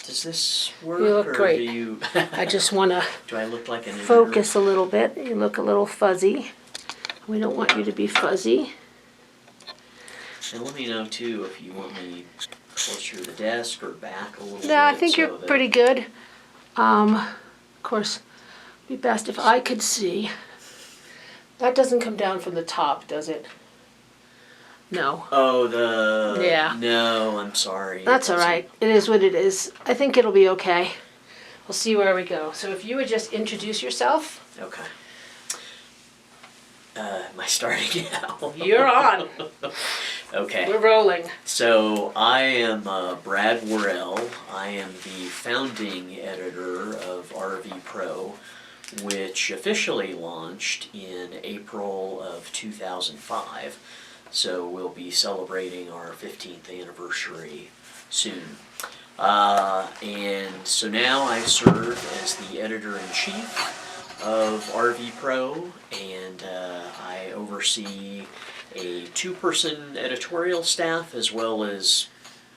Does this work? You look or great. Do you? I just want to Do I look like an focus a little bit. You look a little fuzzy. We don't want you to be fuzzy. And let me know too if you want me closer to the desk or back a little bit. No, I think so you're that- pretty good. Of course, it'd be best if I could see. That doesn't come down from the top, does it? No. Oh, the... Yeah. No, I'm sorry. That's all right. It is what it is. I think it'll be okay. We'll see where we go. So if you would just introduce yourself. Okay. Am I starting now? You're on. Okay. We're rolling. So I am Brad Worrell. I am the founding editor of RV Pro, which officially launched in April of 2005. So we'll be celebrating our 15th anniversary soon. And so now I serve as the editor-in-chief of RV Pro, and I oversee a 2-person editorial staff as well as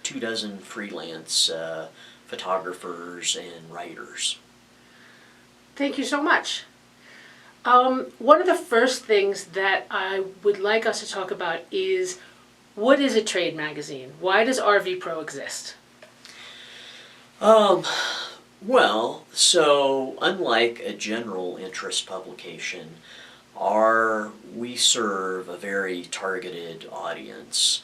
24 freelance photographers and writers. Thank you so much. One of the first things that I would like us to talk about is, what is a trade magazine? Why does RV Pro exist? Well, so unlike a general interest publication, we serve a very targeted audience.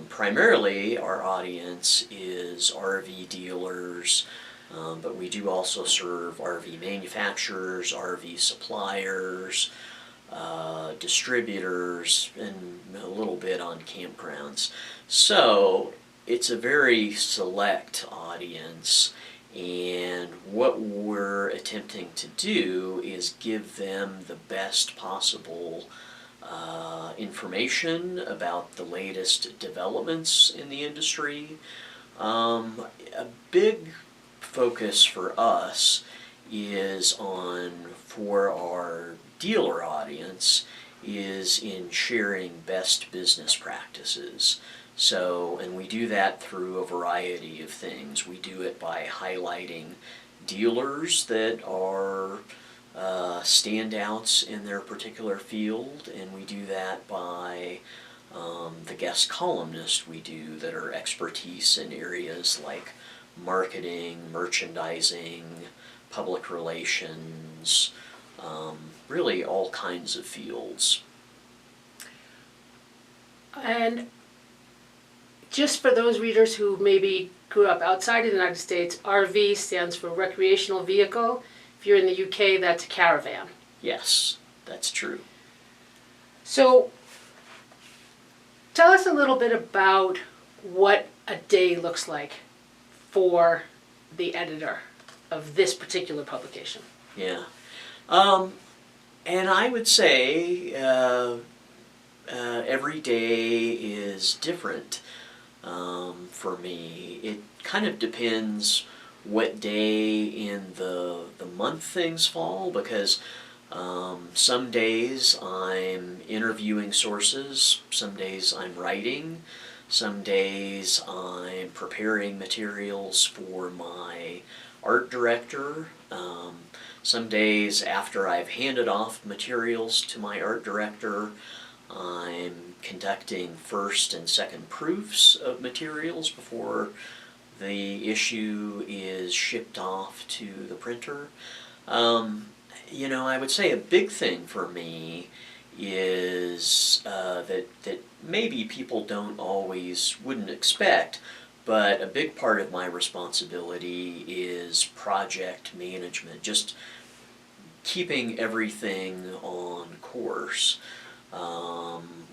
Primarily, our audience is RV dealers, but we do also serve RV manufacturers, RV suppliers, distributors, and a little bit on campgrounds. So it's a very select audience, and what we're attempting to do is give them the best possible information about the latest developments in the industry. A big focus for us is for our dealer audience, is in sharing best business practices. So, and we do that through a variety of things. We do it by highlighting dealers that are standouts in their particular field, and we do that by the guest columnists we do that are expertise in areas like marketing, merchandising, public relations, really all kinds of fields. And just for those readers who maybe grew up outside of the United States, RV stands for recreational vehicle. If you're in the UK, that's a caravan. Yes, that's true. So tell us a little bit about what a day looks like for the editor of this particular publication. Yeah. And I would say every day is different for me. It kind of depends what day in the month things fall, because some days I'm interviewing sources, some days I'm writing, some days I'm preparing materials for my art director. Some days after I've handed off materials to my art director, I'm conducting first and second proofs of materials before the issue is shipped off to the printer. You know, I would say a big thing for me is that maybe people wouldn't expect, but a big part of my responsibility is project management, just keeping everything on course,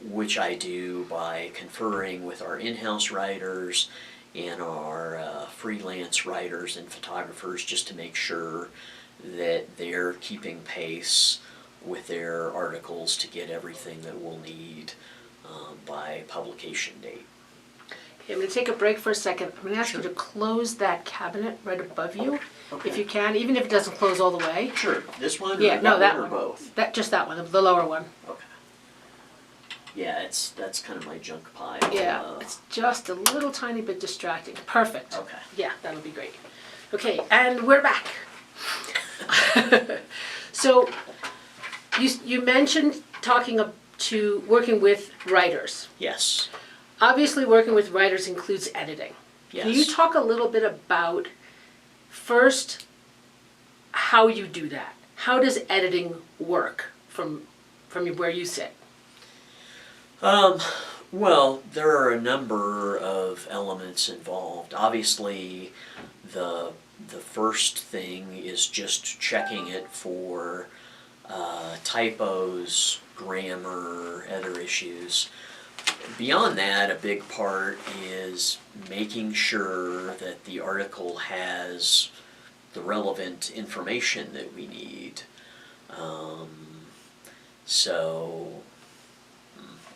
which I do by conferring with our in-house writers and our freelance writers and photographers, just to make sure that they're keeping pace with their articles to get everything that we'll need by publication date. Okay, I'm going to take a break for a second. I'm going to ask you to close that cabinet right above you, if you can, even if it doesn't close all the way. Sure. This one? Yeah, no, that or one. both? Just that one, the lower one. Okay. Yeah, that's kind of my junk pile. Yeah, it's just a little tiny bit distracting. Perfect. Okay. Yeah, that'll be great. Okay, and we're back. So, you mentioned to working with writers. Yes. Obviously, working with writers includes editing. Yes. Can you talk a little bit about, first, how you do that? How does editing work from where you sit? Well, there are a number of elements involved. Obviously, the first thing is just checking it for typos, grammar, other issues. Beyond that, a big part is making sure that the article has the relevant information that we need. So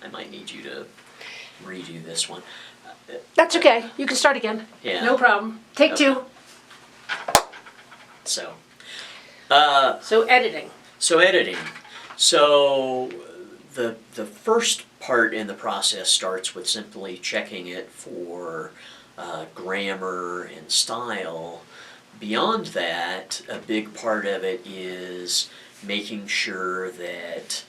I might need you to redo this one. That's okay. You can start again. Yeah. No problem. Take Okay. 2. So, So editing. so editing. So the first part in the process starts with simply checking it for grammar and style. Beyond that, a big part of it is making sure that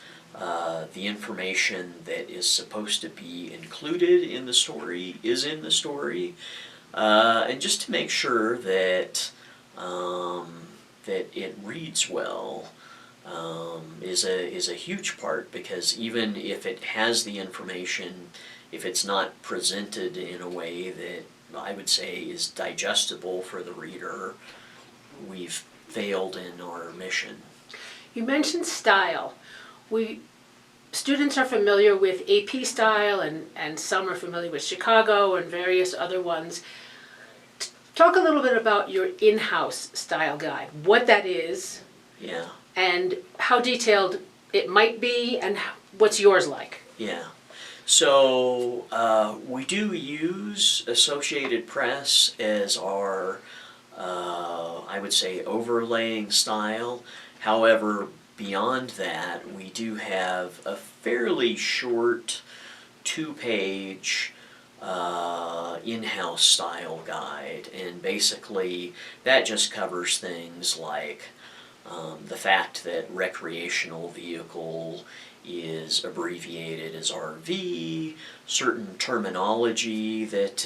the information that is supposed to be included in the story is in the story, and just to make sure that that it reads well is a huge part, because even if it has the information, if it's not presented in a way that I would say is digestible for the reader, we've failed in our mission. You mentioned style. Students are familiar with AP style, and some are familiar with Chicago and various other ones. Talk a little bit about your in-house style guide, what that is, Yeah, and how detailed it might be, and what's yours like. yeah. So we do use Associated Press as our, I would say, overlaying style. However, beyond that, we do have a fairly short 2-page in-house style guide, and basically that just covers things like the fact that recreational vehicle is abbreviated as RV, certain terminology that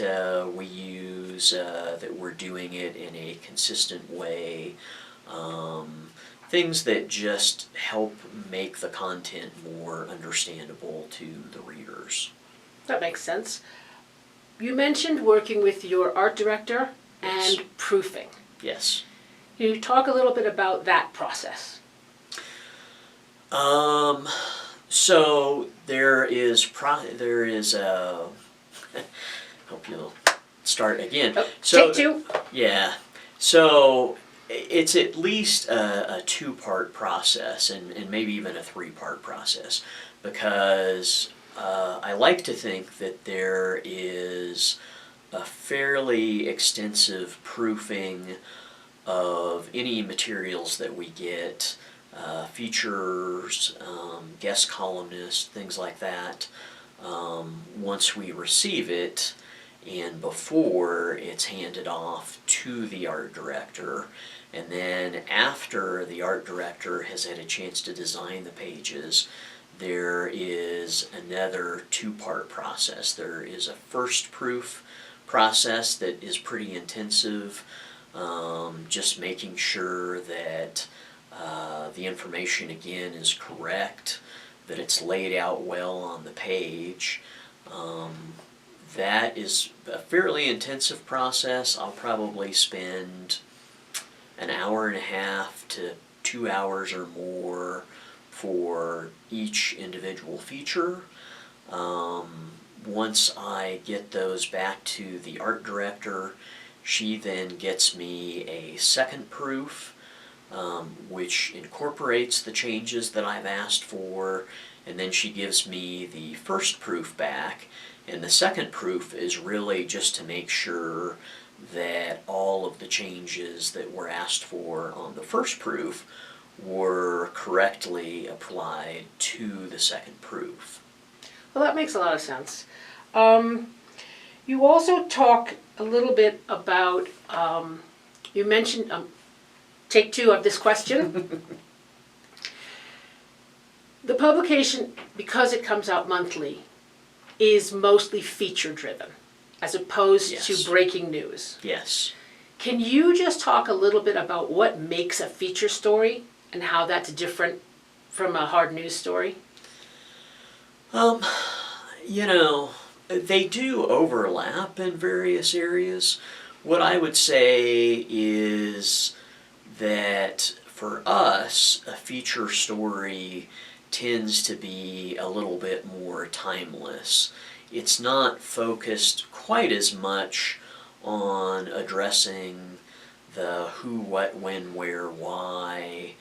we use, that we're doing it in a consistent way, things that just help make the content more understandable to the readers. That makes sense. You mentioned working with your art director Yes. and proofing. Yes. Can you talk a little bit about that process? So there is a hope you'll start again. Oh, So take 2. yeah, so it's at least a 2-part process, and maybe even a 3-part process, because I like to think that there is a fairly extensive proofing of any materials that we get, features, guest columnists, things like that, once we receive it and before it's handed off to the art director. And then after the art director has had a chance to design the pages, there is another 2-part process. There is a first proof process that is pretty intensive, just making sure that the information again is correct, that it's laid out well on the page. That is a fairly intensive process. I'll probably spend an hour and a half to 2 hours or more for each individual feature. Once I get those back to the art director, she then gets me a second proof, which incorporates the changes that I've asked for, and then she gives me the first proof back. And the second proof is really just to make sure that all of the changes that were asked for on the first proof were correctly applied to the second proof. Well, that makes a lot of sense. You also talk a little bit about, you mentioned, take two of this question. The publication, because it comes out monthly, is mostly feature driven, as opposed Yes. to breaking news. Yes. Can you just talk a little bit about what makes a feature story and how that's different from a hard news story? You know, they do overlap in various areas. What I would say is that for us, a feature story tends to be a little bit more timeless. It's not focused quite as much on addressing the who, what, when, where, why,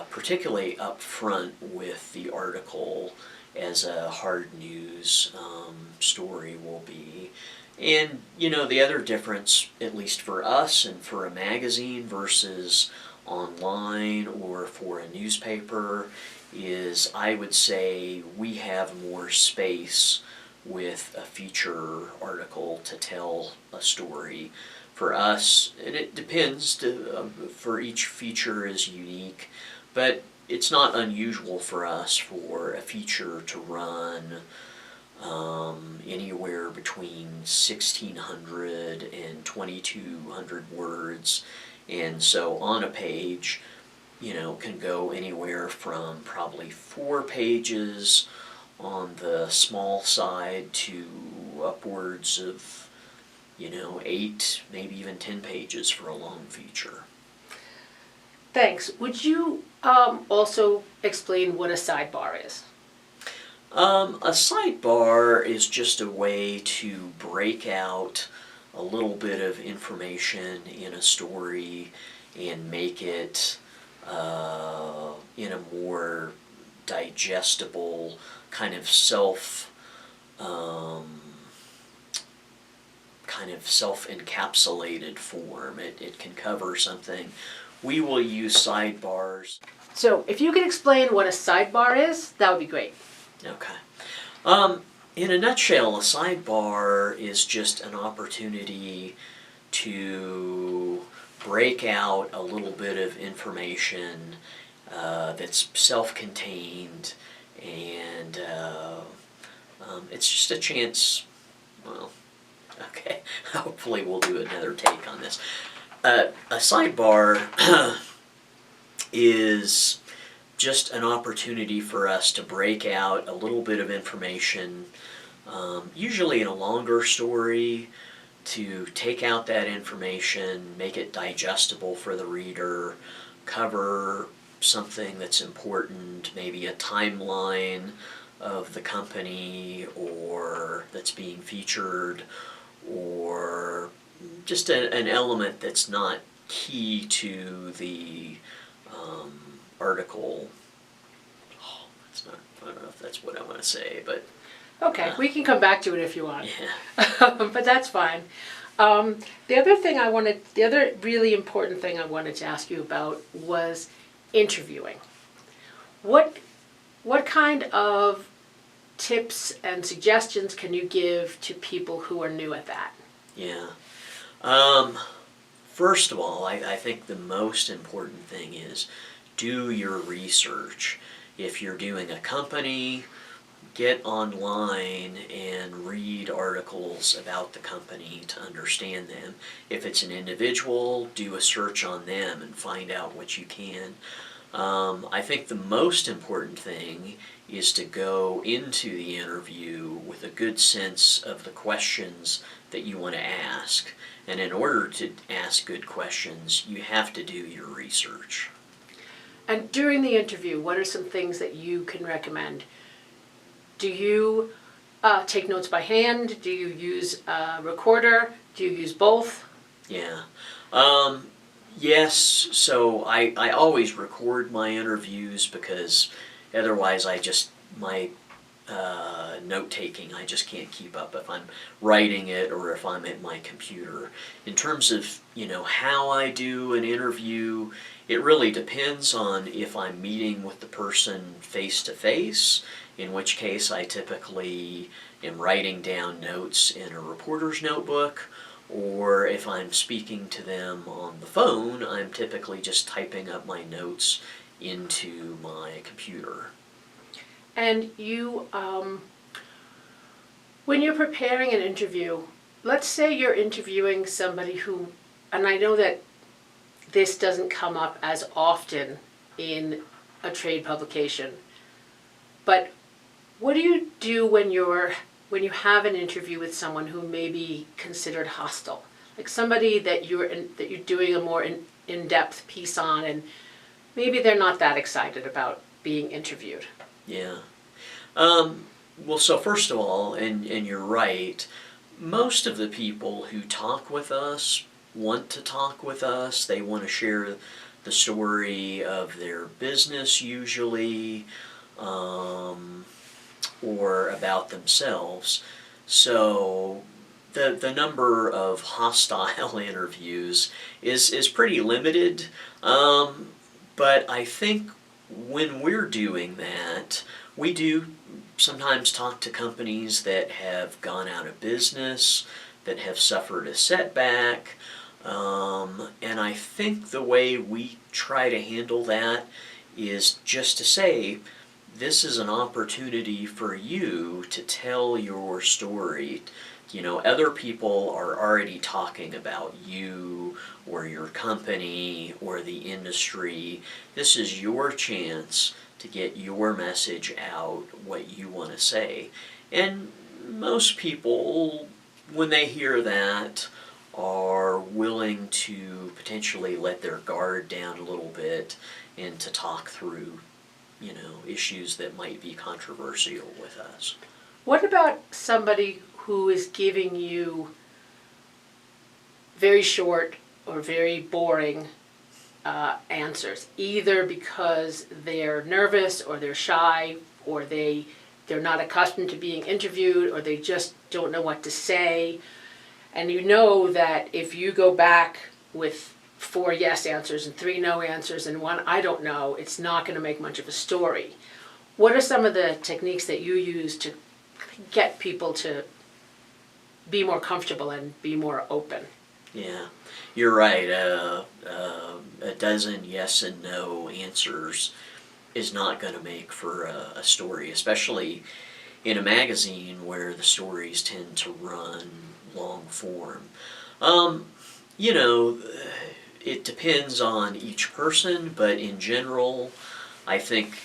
particularly up front with the article as a hard news story will be. And, you know, the other difference, at least for us and for a magazine versus online or for a newspaper, is I would say we have more space with a feature article to tell a story. For us, and it depends, for each feature is unique, but it's not unusual for us for a feature to run anywhere between 1,600 and 2,200 words. And so on a page, you know, can go anywhere from probably 4 pages on the small side to upwards of, you know, 8, maybe even 10 pages for a long feature. Thanks. Would you also explain what a sidebar is? A sidebar is just a way to break out a little bit of information in a story and make it in a more digestible kind of self-encapsulated form. It can cover something. We will use sidebars. So, if you could explain what a sidebar is, that would be great. Okay. In a nutshell, a sidebar is just an opportunity to break out a little bit of information that's self-contained, and it's just a chance, well, okay, hopefully we'll do another take on this. A sidebar is just an opportunity for us to break out a little bit of information, usually in a longer story, to take out that information, make it digestible for the reader, cover something that's important, maybe a timeline of the company or that's being featured, or just an element that's not key to the article. Oh, that's not, I don't know if that's what I want to say, but Okay, we can come back to it if you want. yeah. But that's fine. The other really important thing I wanted to ask you about was interviewing. What kind of tips and suggestions can you give to people who are new at that? Yeah. First of all, I think the most important thing is do your research. If you're doing a company, get online and read articles about the company to understand them. If it's an individual, do a search on them and find out what you can. I think the most important thing is to go into the interview with a good sense of the questions that you want to ask. And in order to ask good questions, you have to do your research. And during the interview, what are some things that you can recommend? Do you take notes by hand? Do you use a recorder? Do you use both? Yeah. Yes, so I always record my interviews because otherwise my note taking. I just can't keep up if I'm writing it or if I'm at my computer. In terms of, how I do an interview, it really depends on if I'm meeting with the person face to face, in which case I typically am writing down notes in a reporter's notebook, or if I'm speaking to them on the phone, I'm typically just typing up my notes into my computer. And you, when you're preparing an interview, let's say you're interviewing somebody who, and I know that this doesn't come up as often in a trade publication, but what do you do when you have an interview with someone who may be considered hostile, like somebody that you're doing a more in-depth piece on, and maybe they're not that excited about being interviewed? Yeah. Well, so first of all, and you're right, most of the people who talk with us want to talk with us. They want to share the story of their business usually, or about themselves. So the number of hostile interviews is pretty limited. But I think when we're doing that, we do sometimes talk to companies that have gone out of business, that have suffered a setback, and I think the way we try to handle that is just to say, this is an opportunity for you to tell your story. Other people are already talking about you or your company or the industry. This is your chance to get your message out, what you want to say. And most people, when they hear that, are willing to potentially let their guard down a little bit and to talk through, issues that might be controversial with us. What about somebody who is giving you very short or very boring answers, either because they're nervous or they're shy or they're not accustomed to being interviewed or they just don't know what to say, and you know that if you go back with 4 yes answers and 3 no answers and 1 I don't know, it's not going to make much of a story. What are some of the techniques that you use to get people to be more comfortable and be more open? Yeah, you're right. A dozen yes and no answers is not going to make for a story, especially in a magazine where the stories tend to run long form. It depends on each person, but in general, I think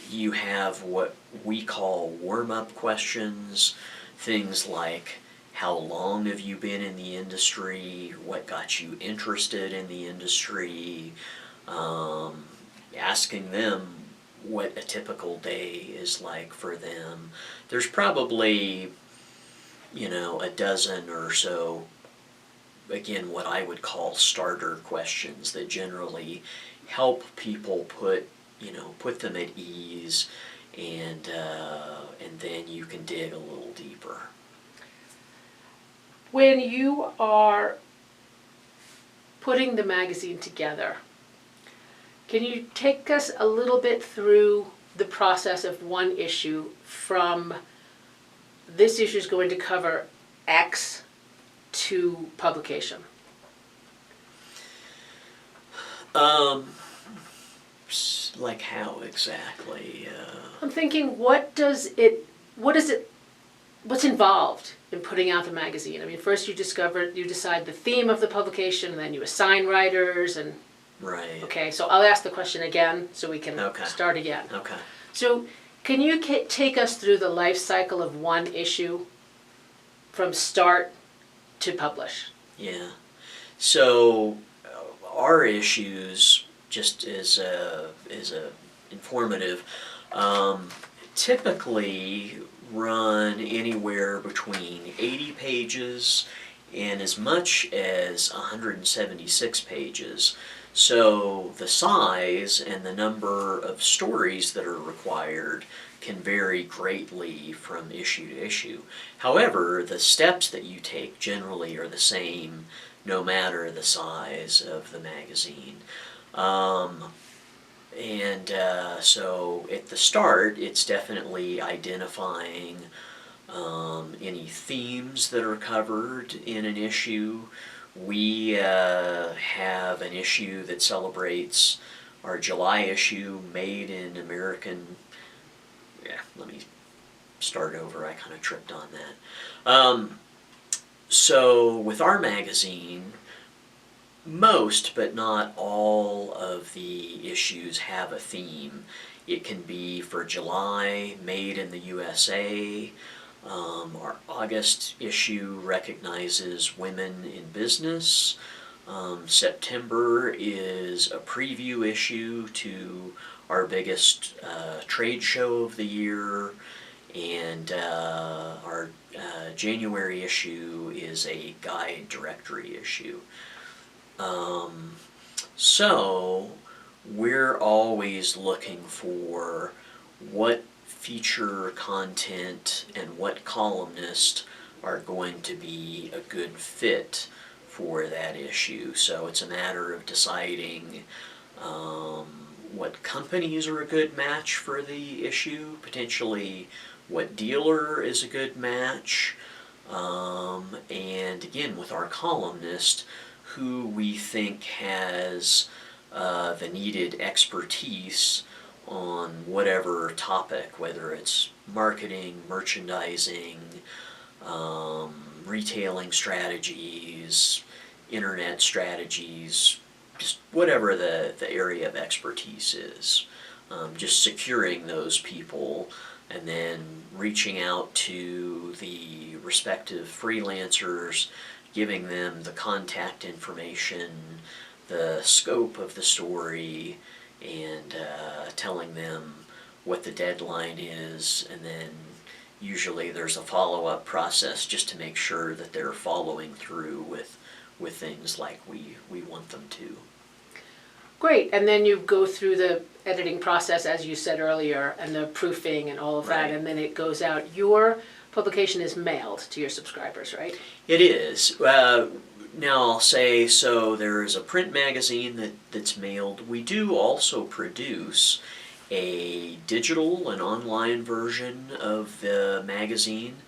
you have what we call warm-up questions, things like, how long have you been in the industry? What got you interested in the industry? Asking them what a typical day is like for them. There's probably, a dozen or so, again, what I would call starter questions that generally help people put them at ease, and then you can dig a little deeper. When you are putting the magazine together, can you take us a little bit through the process of one issue from this issue is going to cover X to publication? Like how exactly? I'm thinking, what's involved in putting out the magazine? I mean, first you decide the theme of the publication, and then you assign writers, and Right. okay. So I'll ask the question again, so we can start again. Okay. So, can you take us through the life cycle of one issue, from start to publish? Yeah. So our issues, just as informative, typically run anywhere between 80 pages and as much as 176 pages. So the size and the number of stories that are required can vary greatly from issue to issue. However, the steps that you take generally are the same no matter the size of the magazine. So at the start, it's definitely identifying any themes that are covered in an issue. We have an issue that celebrates our July issue, Made in American. Yeah, let me start over. I kind of tripped on that. So with our magazine, most but not all of the issues have a theme. It can be for July, Made in the USA. Our August issue recognizes women in business. September is a preview issue to our biggest trade show of the year, and our January issue is a guide directory issue. So we're always looking for what feature content and what columnist are going to be a good fit for that issue. So it's a matter of deciding what companies are a good match for the issue, potentially what dealer is a good match, and again with our columnist, who we think has the needed expertise on whatever topic, whether it's marketing, merchandising, retailing strategies, internet strategies, just whatever the area of expertise is. Just securing those people and then reaching out to the respective freelancers, giving them the contact information, the scope of the story, and telling them what the deadline is, and then usually there's a follow-up process just to make sure that they're following through with things like we want them to. Great, and then you go through the editing process, as you said earlier, and the proofing and all of that, Right. and then it goes out. Your publication is mailed to your subscribers, right? It is. Now I'll say, so there is a print magazine that's mailed. We do also produce a digital and online version of the magazine,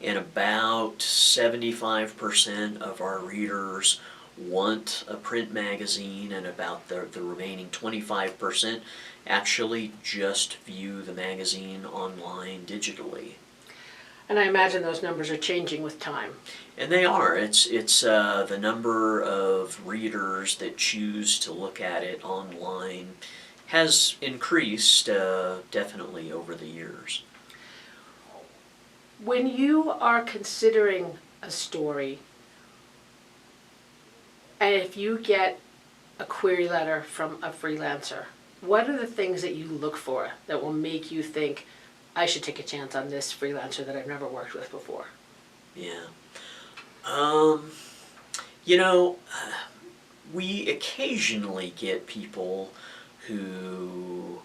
and about 75% of our readers want a print magazine, and about the remaining 25% actually just view the magazine online digitally. And I imagine those numbers are changing with time. And they are. It's the number of readers that choose to look at it online has increased definitely over the years. When you are considering a story, and if you get a query letter from a freelancer, what are the things that you look for that will make you think, I should take a chance on this freelancer that I've never worked with before? Yeah. We occasionally get people who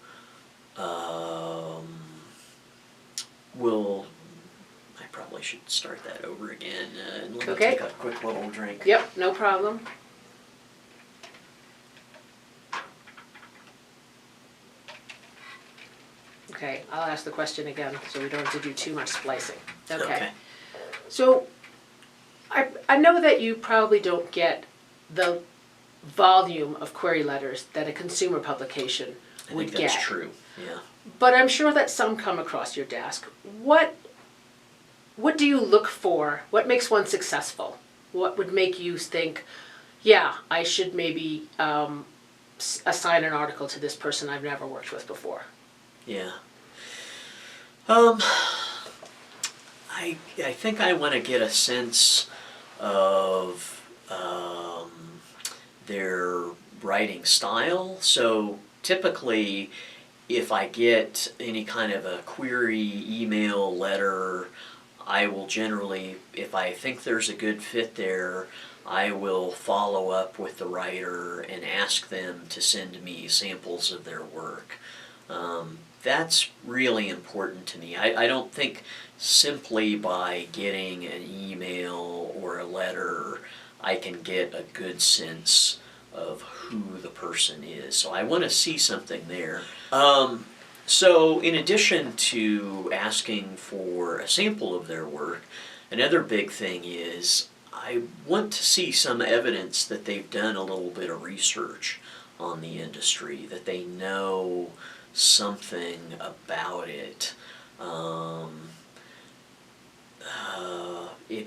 will. I probably should start that over again. Let me take a quick little drink. Yep, no problem. Okay, I'll ask the question again so we don't have to do too much splicing. Okay. So I know that you probably don't get the volume of query letters that a consumer publication would get. I think that's true, yeah. But I'm sure that some come across your desk. What do you look for? What makes one successful? What would make you think, yeah, I should maybe assign an article to this person I've never worked with before? Yeah. I think I want to get a sense of their writing style. So typically, if I get any kind of a query, email, letter, I will generally, if I think there's a good fit there, I will follow up with the writer and ask them to send me samples of their work. That's really important to me. I don't think simply by getting an email or a letter I can get a good sense of who the person is. So I want to see something there. So in addition to asking for a sample of their work, another big thing is I want to see some evidence that they've done a little bit of research on the industry, that they know something about it.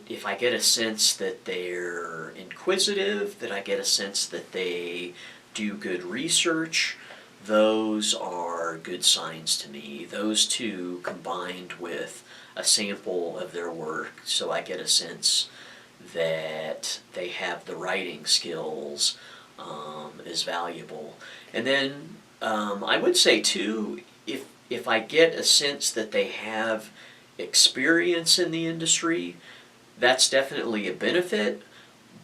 If I get a sense that they're inquisitive, that I get a sense that they do good research, those are good signs to me. Those two combined with a sample of their work, so I get a sense that they have the writing skills, is valuable. And then I would say too, if I get a sense that they have experience in the industry, that's definitely a benefit,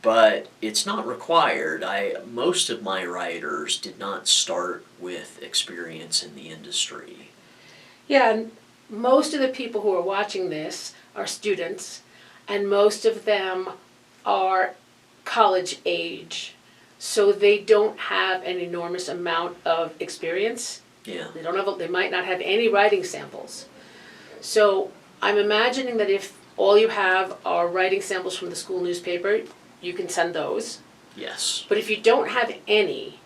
but it's not required. Most of my writers did not start with experience in the industry. Yeah, and most of the people who are watching this are students, and most of them are college age, so they don't have an enormous amount of experience. Yeah. They might not have any writing samples. So I'm imagining that if all you have are writing samples from the school newspaper, you can send those. Yes. But if you don't have any,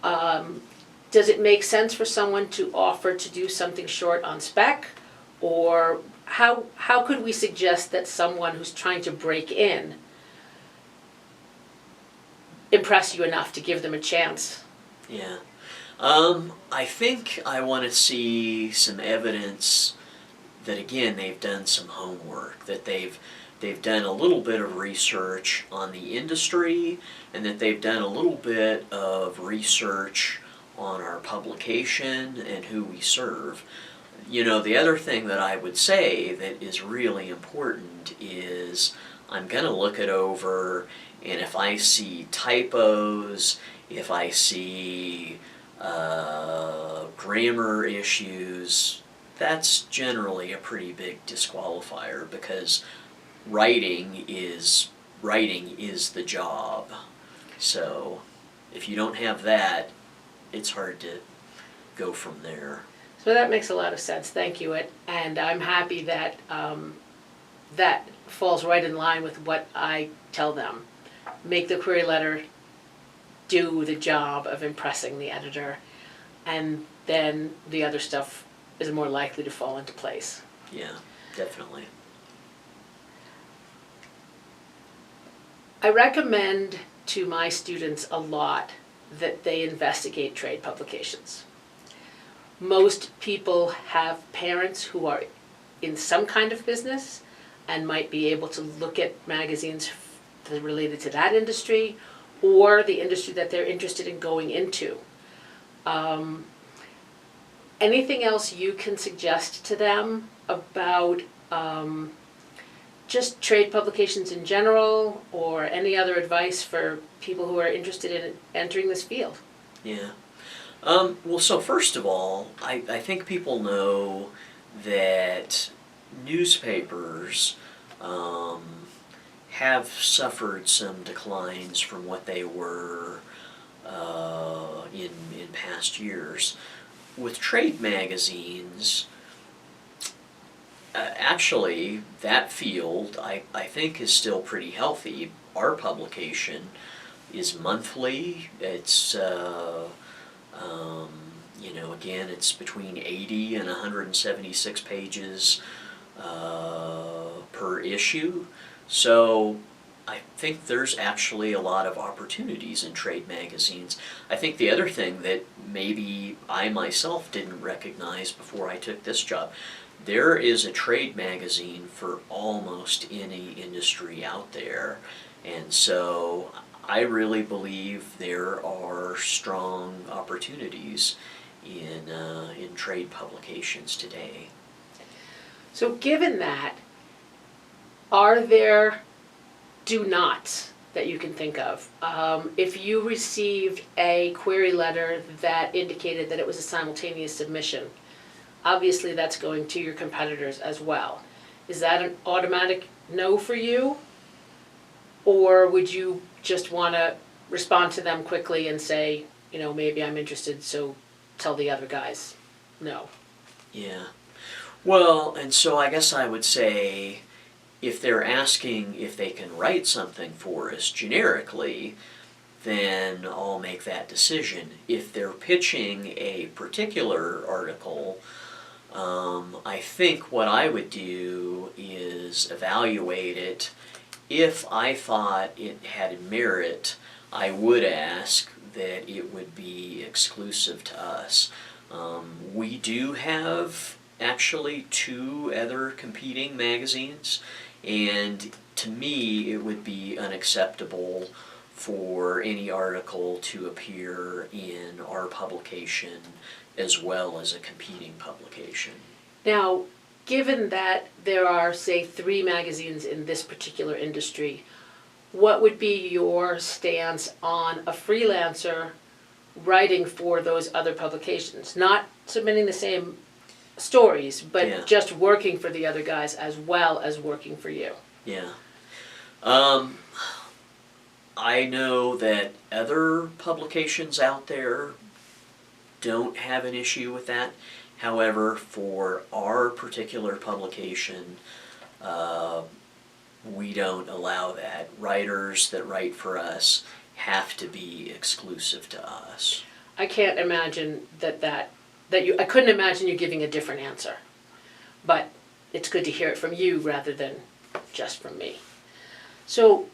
does it make sense for someone to offer to do something short on spec? Or how could we suggest that someone who's trying to break in impress you enough to give them a chance? Yeah. I think I want to see some evidence that, again, they've done some homework, that they've done a little bit of research on the industry, and that they've done a little bit of research on our publication and who we serve. You know, the other thing that I would say that is really important is I'm going to look it over, and if I see typos, if I see grammar issues, that's generally a pretty big disqualifier, because writing is the job. So if you don't have that, it's hard to go from there. So that makes a lot of sense, thank you. And I'm happy that that falls right in line with what I tell them. Make the query letter do the job of impressing the editor, and then the other stuff is more likely to fall into place. Yeah, definitely. I recommend to my students a lot that they investigate trade publications. Most people have parents who are in some kind of business and might be able to look at magazines that are related to that industry or the industry that they're interested in going into. Anything else you can suggest to them about just trade publications in general, or any other advice for people who are interested in entering this field? Yeah. Well, so first of all, I think people know that newspapers have suffered some declines from what they were in past years. With trade magazines, actually, that field, I think, is still pretty healthy. Our publication is monthly. It's, again, it's between 80 and 176 pages per issue. So I think there's actually a lot of opportunities in trade magazines. I think the other thing that maybe I myself didn't recognize before I took this job, there is a trade magazine for almost any industry out there. And so I really believe there are strong opportunities in trade publications today. So given that, Are there do nots that you can think of? If you received a query letter that indicated that it was a simultaneous submission, obviously that's going to your competitors as well. Is that an automatic no for you? Or would you just want to respond to them quickly and say, maybe I'm interested, so tell the other guys no? Yeah. Well, and so I guess I would say if they're asking if they can write something for us generically, then I'll make that decision. If they're pitching a particular article, I think what I would do is evaluate it. If I thought it had merit, I would ask that it would be exclusive to us. We do have actually 2 other competing magazines, and to me it would be unacceptable for any article to appear in our publication as well as a competing publication. Now, given that there are, say, 3 magazines in this particular industry, what would be your stance on a freelancer writing for those other publications? Not submitting the same stories, but Yeah. just working for the other guys as well as working for you. Yeah. I know that other publications out there don't have an issue with that. However, for our particular publication, we don't allow that. Writers that write for us have to be exclusive to us. I can't imagine I couldn't imagine you giving a different answer. But it's good to hear it from you rather than just from me. So,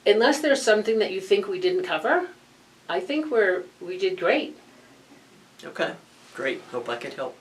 unless there's something that you think we didn't cover, I think we did great. Okay, great. Hope I could help.